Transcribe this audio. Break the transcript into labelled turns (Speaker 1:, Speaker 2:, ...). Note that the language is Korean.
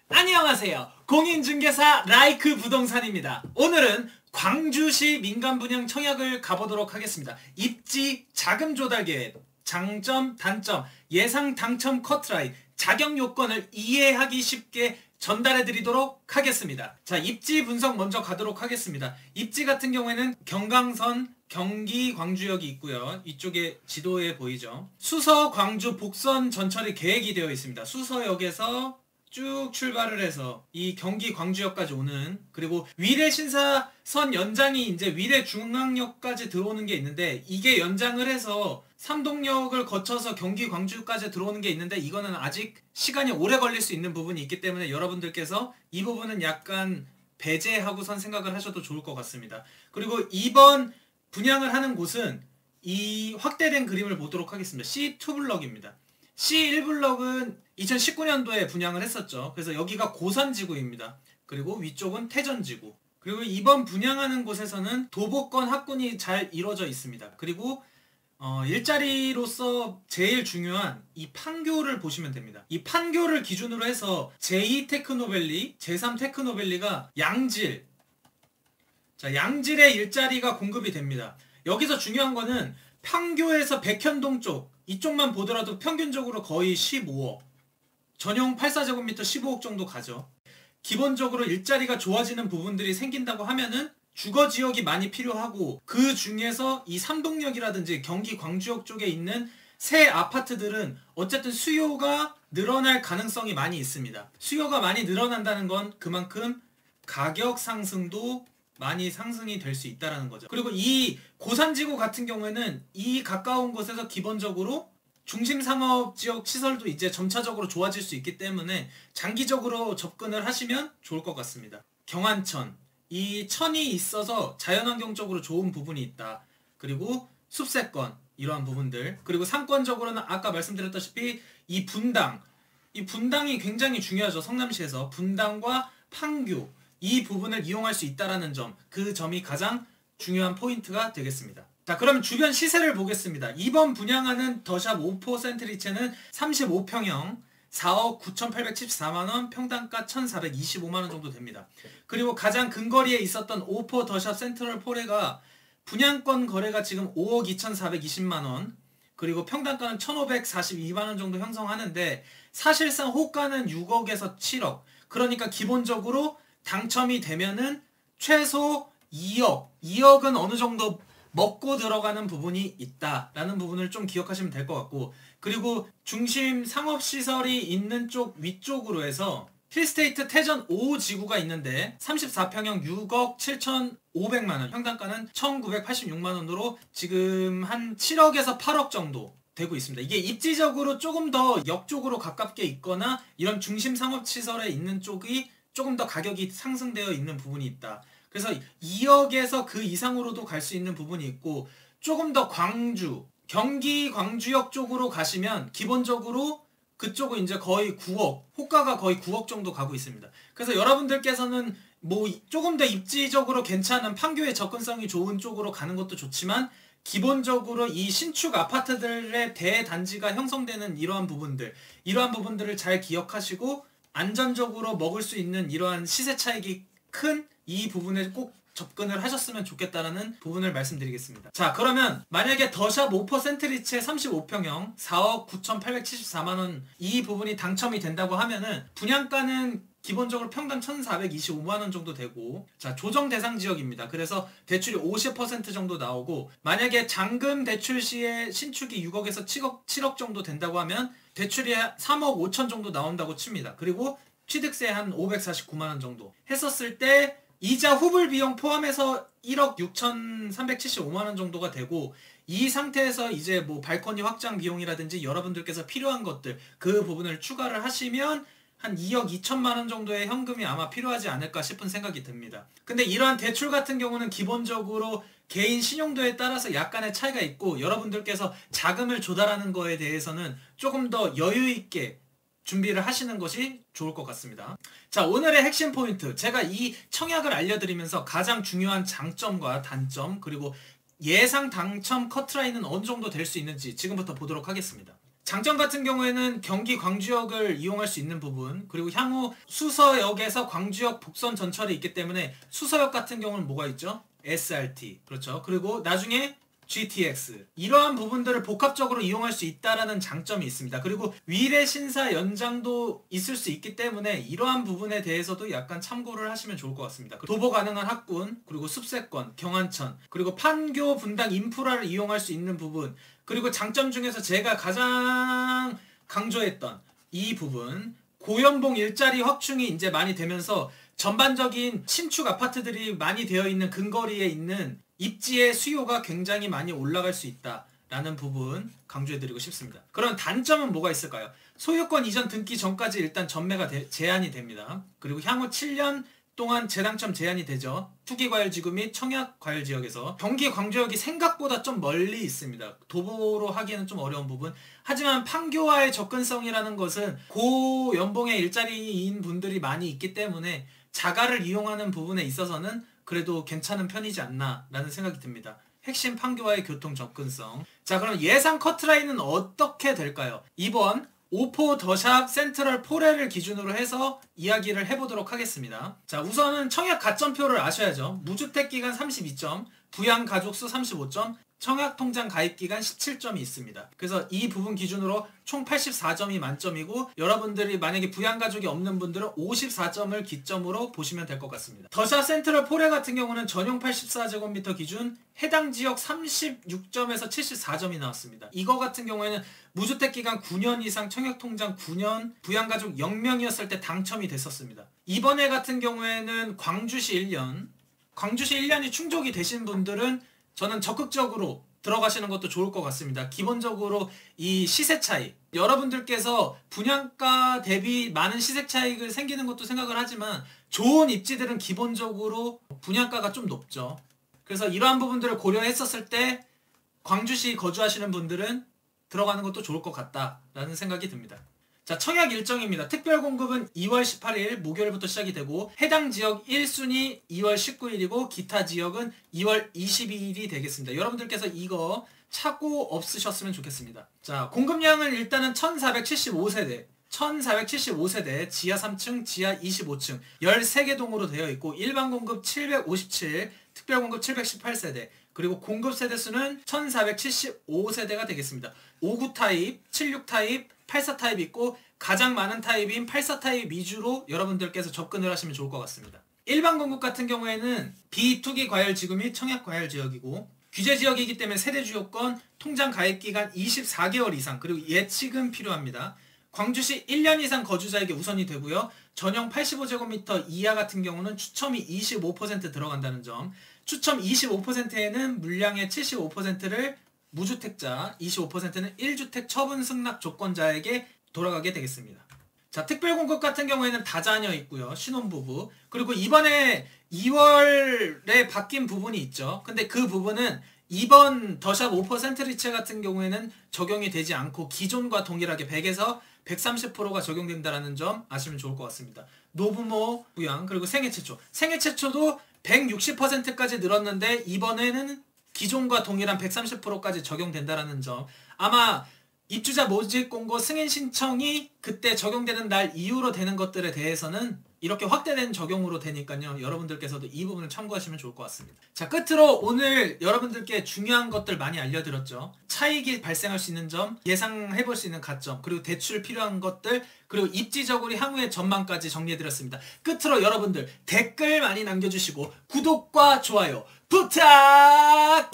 Speaker 1: 안녕하세요. 공인중개사 라이크 부동산입니다. 오늘은 광주시 민간분양 청약을 가보도록 하겠습니다. 입지 자금 조달 계획, 장점, 단점, 예상 당첨 커트라인, 자격 요건을 이해하기 쉽게 전달해 드리도록 하겠습니다. 자, 입지 분석 먼저 가도록 하겠습니다. 입지 같은 경우에는 경강선, 경기 광주역이 있고요. 이쪽에 지도에 보이죠. 수서 광주 복선 전철이 계획이 되어 있습니다. 수서역에서 쭉 출발을 해서 이 경기 광주역까지 오는, 그리고 위례 신사선 연장이 이제 위례 중앙역까지 들어오는 게 있는데, 이게 연장을 해서 삼동역을 거쳐서 경기 광주까지 들어오는 게 있는데, 이거는 아직 시간이 오래 걸릴 수 있는 부분이 있기 때문에 여러분들께서 이 부분은 약간 배제하고선 생각을 하셔도 좋을 것 같습니다. 그리고 이번 분양을 하는 곳은 이 확대된 그림을 보도록 하겠습니다. C2블럭입니다. C1블럭은 2019년도에 분양을 했었죠. 그래서 여기가 고산지구입니다. 그리고 위쪽은 태전지구. 그리고 이번 분양하는 곳에서는 도보권 합군이 잘 이루어져 있습니다. 그리고 일자리로서 제일 중요한 이 판교를 보시면 됩니다. 이 판교를 기준으로 해서 제2 테크노밸리, 제3 테크노밸리가 양질, 자, 양질의 일자리가 공급이 됩니다. 여기서 중요한 거는 판교에서 백현동 쪽, 이쪽만 보더라도 평균적으로 거의 15억, 전용 84제곱미터 15억 정도 가죠. 기본적으로 일자리가 좋아지는 부분들이 생긴다고 하면은 주거지역이 많이 필요하고, 그 중에서 이 삼동역이라든지 경기 광주역 쪽에 있는 새 아파트들은 어쨌든 수요가 늘어날 가능성이 많이 있습니다. 수요가 많이 늘어난다는 건 그만큼 가격 상승도 많이 상승이 될 수 있다는 거죠. 그리고 이 고산지구 같은 경우에는 이 가까운 곳에서 기본적으로 중심상업지역 시설도 이제 점차적으로 좋아질 수 있기 때문에 장기적으로 접근을 하시면 좋을 것 같습니다. 경안천, 이 천이 있어서 자연환경적으로 좋은 부분이 있다. 그리고 숲세권, 이러한 부분들, 그리고 상권적으로는 아까 말씀드렸다시피 이 분당이 굉장히 중요하죠. 성남시에서 분당과 판교, 이 부분을 이용할 수 있다는 점, 그 점이 가장 중요한 포인트가 되겠습니다. 자, 그럼 주변 시세를 보겠습니다. 이번 분양하는 더샵 5포 센트리체는 35평형 4억 9,874만원, 평당가 1,425만원 정도 됩니다. 그리고 가장 근거리에 있었던 5포 더샵 센트럴 포레가 분양권 거래가 지금 5억 2,420만원, 그리고 평당가는 1,542만원 정도 형성하는데, 사실상 호가는 6억에서 7억, 그러니까 기본적으로 당첨이 되면은 최소 2억은 어느 정도 먹고 들어가는 부분이 있다라는 부분을 좀 기억하시면 될 것 같고, 그리고 중심 상업시설이 있는 쪽 위쪽으로 해서 힐스테이트 태전 5지구가 있는데 34평형 6억 7,500만원, 평당가는 1,986만원으로 지금 한 7억에서 8억 정도 되고 있습니다. 이게 입지적으로 조금 더 역 쪽으로 가깝게 있거나 이런 중심 상업시설에 있는 쪽이 조금 더 가격이 상승되어 있는 부분이 있다. 그래서 2억에서 그 이상으로도 갈 수 있는 부분이 있고, 조금 더 광주, 경기 광주역 쪽으로 가시면 기본적으로 그쪽은 이제 거의 9억, 호가가 거의 9억 정도 가고 있습니다. 그래서 여러분들께서는 뭐 조금 더 입지적으로 괜찮은 판교의 접근성이 좋은 쪽으로 가는 것도 좋지만, 기본적으로 이 신축 아파트들의 대단지가 형성되는 이러한 부분들을 잘 기억하시고 안전적으로 먹을 수 있는 이러한 시세 차익이 큰 이 부분에 꼭 접근을 하셨으면 좋겠다라는 부분을 말씀드리겠습니다. 자, 그러면 만약에 더샵 5% 리체 35평형 4억 9,874만원 이 부분이 당첨이 된다고 하면은 분양가는 기본적으로 평당 1,425만원 정도 되고, 자, 조정 대상 지역입니다. 그래서 대출이 50% 정도 나오고, 만약에 잔금 대출 시에 신축이 6억에서 7억 정도 된다고 하면 대출이 3억 5천 정도 나온다고 칩니다. 그리고 취득세 한 549만원 정도 했었을 때 이자 후불 비용 포함해서 1억 6,375만원 정도가 되고, 이 상태에서 이제 뭐 발코니 확장 비용이라든지 여러분들께서 필요한 것들, 그 부분을 추가를 하시면 한 2억 2천만원 정도의 현금이 아마 필요하지 않을까 싶은 생각이 듭니다. 근데 이러한 대출 같은 경우는 기본적으로 개인 신용도에 따라서 약간의 차이가 있고, 여러분들께서 자금을 조달하는 거에 대해서는 조금 더 여유 있게 준비를 하시는 것이 좋을 것 같습니다. 자, 오늘의 핵심 포인트, 제가 이 청약을 알려드리면서 가장 중요한 장점과 단점, 그리고 예상 당첨 커트라인은 어느 정도 될 수 있는지 지금부터 보도록 하겠습니다. 장점 같은 경우에는 경기 광주역을 이용할 수 있는 부분, 그리고 향후 수서역에서 광주역 복선 전철이 있기 때문에 수서역 같은 경우는 뭐가 있죠? SRT. 그렇죠. 그리고 나중에 GTX. 이러한 부분들을 복합적으로 이용할 수 있다라는 장점이 있습니다. 그리고 위례 신사 연장도 있을 수 있기 때문에 이러한 부분에 대해서도 약간 참고를 하시면 좋을 것 같습니다. 도보 가능한 학군, 그리고 숲세권, 경안천, 그리고 판교 분당 인프라를 이용할 수 있는 부분, 그리고 장점 중에서 제가 가장 강조했던 이 부분, 고연봉 일자리 확충이 이제 많이 되면서 전반적인 신축 아파트들이 많이 되어 있는 근거리에 있는 입지의 수요가 굉장히 많이 올라갈 수 있다라는 부분 강조해드리고 싶습니다. 그럼 단점은 뭐가 있을까요? 소유권 이전 등기 전까지 일단 전매가 제한이 됩니다. 그리고 향후 7년 동안 재당첨 제한이 되죠. 투기과열지구 및 청약과열지역에서. 경기 광주역이 생각보다 좀 멀리 있습니다. 도보로 하기에는 좀 어려운 부분. 하지만 판교와의 접근성이라는 것은 고연봉의 일자리인 분들이 많이 있기 때문에 자가를 이용하는 부분에 있어서는 그래도 괜찮은 편이지 않나 라는 생각이 듭니다. 핵심 판교와의 교통 접근성. 자, 그럼 예상 커트라인은 어떻게 될까요? 이번 오포 더샵 센트럴 포레를 기준으로 해서 이야기를 해보도록 하겠습니다. 자, 우선은 청약 가점표를 아셔야죠. 무주택 기간 32점, 부양 가족수 35점, 청약통장 가입기간 17점이 있습니다. 그래서 이 부분 기준으로 총 84점이 만점이고, 여러분들이 만약에 부양가족이 없는 분들은 54점을 기점으로 보시면 될 것 같습니다. 더샵 센트럴 포레 같은 경우는 전용 84제곱미터 기준 해당 지역 36점에서 74점이 나왔습니다. 이거 같은 경우에는 무주택 기간 9년 이상, 청약통장 9년, 부양가족 0명이었을 때 당첨이 됐었습니다. 이번에 같은 경우에는 광주시 1년, 광주시 1년이 충족이 되신 분들은 저는 적극적으로 들어가시는 것도 좋을 것 같습니다. 기본적으로 이 시세 차익, 여러분들께서 분양가 대비 많은 시세 차익을 생기는 것도 생각을 하지만 좋은 입지들은 기본적으로 분양가가 좀 높죠. 그래서 이러한 부분들을 고려했었을 때 광주시 거주하시는 분들은 들어가는 것도 좋을 것 같다라는 생각이 듭니다. 자, 청약 일정입니다. 특별 공급은 2월 18일 목요일부터 시작이 되고, 해당 지역 1순위 2월 19일이고 기타 지역은 2월 22일이 되겠습니다. 여러분들께서 이거 착오 없으셨으면 좋겠습니다. 자, 공급량은 일단은 1475세대, 1475세대, 지하 3층, 지하 25층, 13개 동으로 되어 있고, 일반 공급 757, 특별 공급 718세대, 그리고 공급 세대수는 1475세대가 되겠습니다. 59 타입, 76 타입, 84 타입 있고, 가장 많은 타입인 84 타입 위주로 여러분들께서 접근을 하시면 좋을 것 같습니다. 일반 공급 같은 경우에는 비투기 과열 지구 및 청약 과열 지역이고, 규제 지역이기 때문에 세대 주요건, 통장 가입 기간 24개월 이상, 그리고 예치금 필요합니다. 광주시 1년 이상 거주자에게 우선이 되고요. 전용 85제곱미터 이하 같은 경우는 추첨이 25% 들어간다는 점, 추첨 25%에는 물량의 75%를 무주택자, 25%는 1주택 처분 승낙 조건자에게 돌아가게 되겠습니다. 자, 특별공급 같은 경우에는 다자녀 있고요. 신혼부부. 그리고 이번에 2월에 바뀐 부분이 있죠. 근데 그 부분은 이번 더샵 5% 리체 같은 경우에는 적용이 되지 않고 기존과 동일하게 100에서 130%가 적용된다는 점 아시면 좋을 것 같습니다. 노부모 부양, 그리고 생애 최초. 생애 최초도 160%까지 늘었는데 이번에는 기존과 동일한 130%까지 적용된다는 점. 아마 입주자 모집 공고 승인 신청이 그때 적용되는 날 이후로 되는 것들에 대해서는 이렇게 확대된 적용으로 되니까요. 여러분들께서도 이 부분을 참고하시면 좋을 것 같습니다. 자, 끝으로 오늘 여러분들께 중요한 것들 많이 알려드렸죠. 차익이 발생할 수 있는 점, 예상해볼 수 있는 가점, 그리고 대출 필요한 것들, 그리고 입지적으로 향후의 전망까지 정리해드렸습니다. 끝으로 여러분들 댓글 많이 남겨주시고 구독과 좋아요 부탁해요.